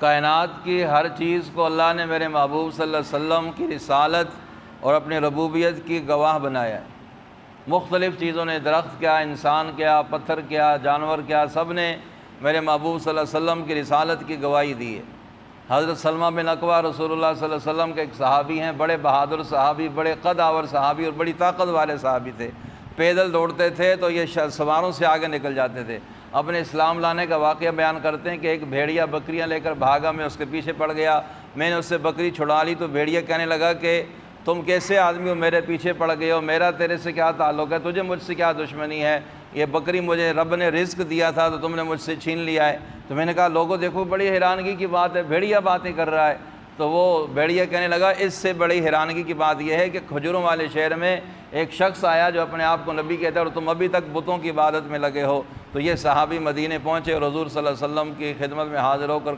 کائنات کی ہر چیز کو اللہ نے میرے محبوب صلی اللہ علیہ وسلم کی رسالت اور اپنی ربوبیت کی گواہ بنایا ہے۔ مختلف چیزوں نے، درخت کیا، انسان کیا، پتھر کیا، جانور کیا، سب نے میرے محبوب صلی اللہ علیہ وسلم کی رسالت کی گواہی دی ہے۔ حضرت سلمہ بن اکوع رسول اللہ صلی اللہ علیہ وسلم کے ایک صحابی ہیں، بڑے بہادر صحابی، بڑے قد آور صحابی اور بڑی طاقت والے صحابی تھے۔ پیدل دوڑتے تھے تو یہ سواروں سے آگے نکل جاتے تھے۔ اپنے اسلام لانے کا واقعہ بیان کرتے ہیں کہ ایک بھیڑیا بکریاں لے کر بھاگا، میں اس کے پیچھے پڑ گیا، میں نے اس سے بکری چھڑا لی تو بھیڑیا کہنے لگا کہ تم کیسے آدمی ہو، میرے پیچھے پڑ گئے ہو، میرا تیرے سے کیا تعلق ہے، تجھے مجھ سے کیا دشمنی ہے، یہ بکری مجھے رب نے رزق دیا تھا تو تم نے مجھ سے چھین لیا ہے۔ تو میں نے کہا لوگوں دیکھو بڑی حیرانگی کی بات ہے، بھیڑیا باتیں کر رہا ہے۔ تو وہ بھیڑیا کہنے لگا اس سے بڑی حیرانگی کی بات یہ ہے کہ کھجوروں والے شہر میں ایک شخص آیا جو اپنے آپ کو نبی کہتا ہے اور تم ابھی تک بتوں کی عبادت میں لگے ہو۔ تو یہ صحابی مدینے پہنچے اور حضور صلی اللہ علیہ وسلم کی خدمت میں حاضر ہو کر